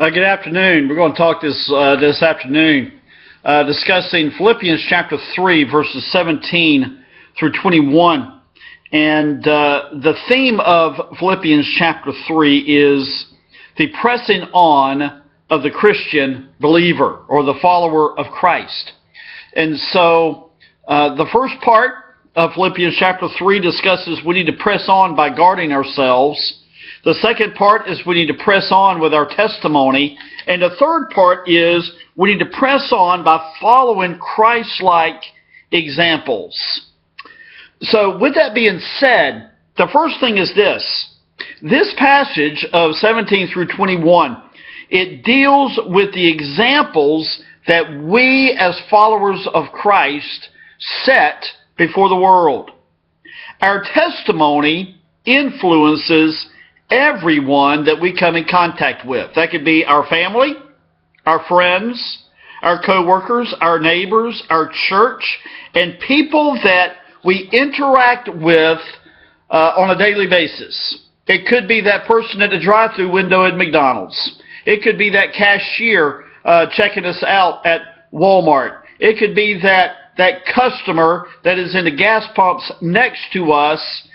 Good afternoon. We're going to talk this afternoon discussing Philippians chapter 3, verses 17 through 21. And the theme of Philippians chapter 3 is the pressing on of the Christian believer or the follower of Christ. And so the first part of Philippians chapter 3 discusses we need to press on by guarding ourselves. The second part is we need to press on with our testimony. And the third part is we need to press on by following Christ-like examples. So with that being said, the first thing is this. This passage of 17 through 21, it deals with the examples that we as followers of Christ set before the world. Our testimony influences everyone that we come in contact with. That could be our family, our friends, our co-workers, our neighbors, our church, and people that we interact with on a daily basis. It could be that person at the drive-thru window at McDonald's. It could be that cashier checking us out at Walmart. It could be that customer that is in the gas pumps next to us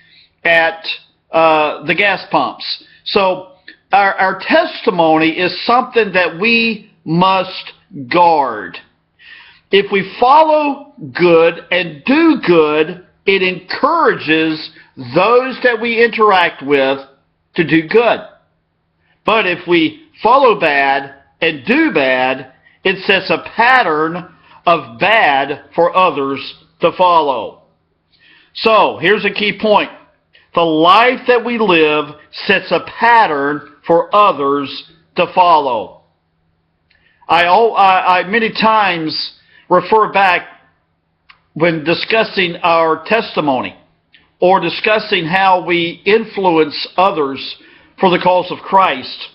at the gas pumps. So our testimony is something that we must guard. If we follow good and do good, it encourages those that we interact with to do good. But if we follow bad and do bad, it sets a pattern of bad for others to follow. So here's a key point. The life that we live sets a pattern for others to follow. I many times refer back when discussing our testimony or discussing how we influence others for the cause of Christ.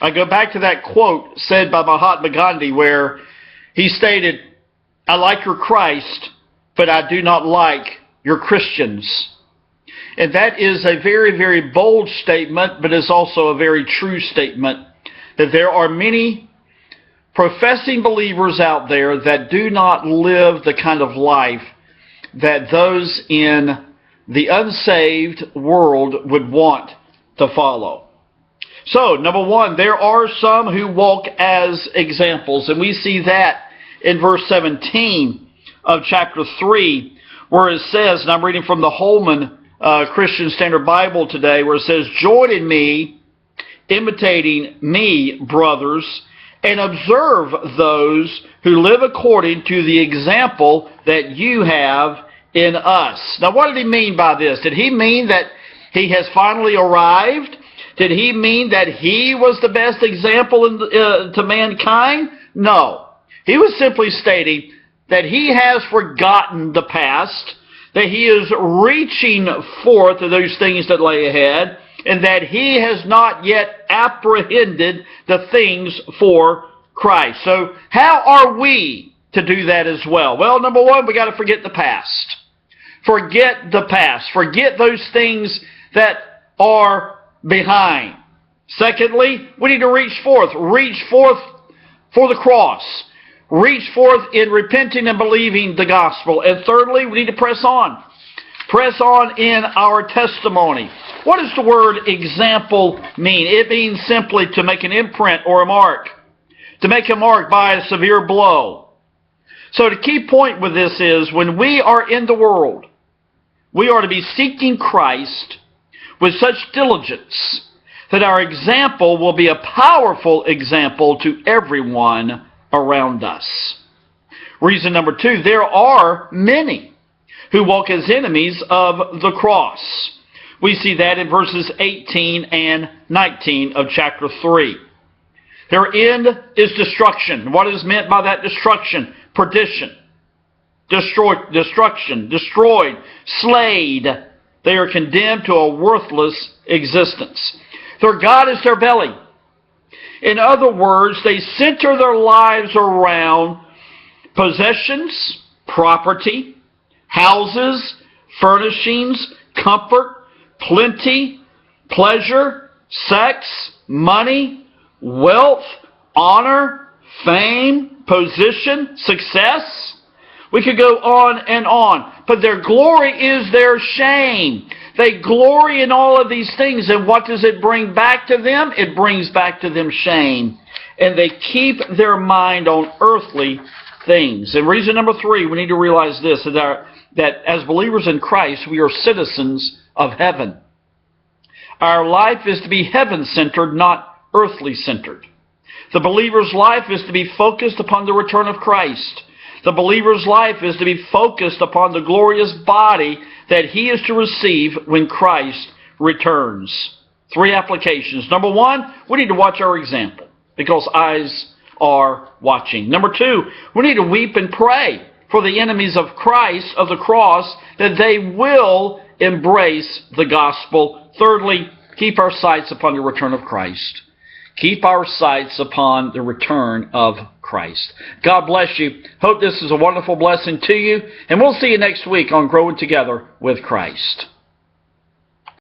I go back to that quote said by Mahatma Gandhi where he stated, "I like your Christ, but I do not like your Christians." And that is a very, very bold statement, but it's also a very true statement that there are many professing believers out there that do not live the kind of life that those in the unsaved world would want to follow. So, number one, there are some who walk as examples, and we see that in verse 17 of chapter 3, where it says, and I'm reading from the Holman Christian Standard Bible today, where it says, "Join in me, imitating me, brothers, and observe those who live according to the example that you have in us." Now, what did he mean by this? Did he mean that he has finally arrived? Did he mean that he was the best example to mankind? No. He was simply stating that he has forgotten the past, that he is reaching forth to those things that lay ahead, and that he has not yet apprehended the things for Christ. So how are we to do that as well? Well, number one, we got to forget the past. Forget the past. Forget those things that are behind. Secondly, we need to reach forth. Reach forth for the cross. Reach forth in repenting and believing the gospel. And thirdly, we need to press on. Press on in our testimony. What does the word example mean? It means simply to make an imprint or a mark. To make a mark by a severe blow. So the key point with this is when we are in the world, we are to be seeking Christ with such diligence that our example will be a powerful example to everyone around us. Reason number two, there are many who walk as enemies of the cross. We see that in verses 18 and 19 of chapter 3. Their end is destruction. What is meant by that destruction? Perdition. Destruction. Destroyed. Slayed. They are condemned to a worthless existence. Their God is their belly. In other words, they center their lives around possessions, property, houses, furnishings, comfort, plenty, pleasure, sex, money, wealth, honor, fame, position, success. We could go on and on. But their glory is their shame. They glory in all of these things. And what does it bring back to them? It brings back to them shame. And they keep their mind on earthly things. And reason number 3, we need to realize this, that as believers in Christ, we are citizens of heaven. Our life is to be heaven-centered, not earthly-centered. The believer's life is to be focused upon the return of Christ. The believer's life is to be focused upon the glorious body that he is to receive when Christ returns. 3 applications. Number 1, we need to watch our example because eyes are watching. Number 2, we need to weep and pray for the enemies of Christ, of the cross, that they will embrace the gospel. Thirdly, keep our sights upon the return of Christ. Keep our sights upon the return of Christ. God bless you. Hope this is a wonderful blessing to you. And we'll see you next week on Growing Together with Christ.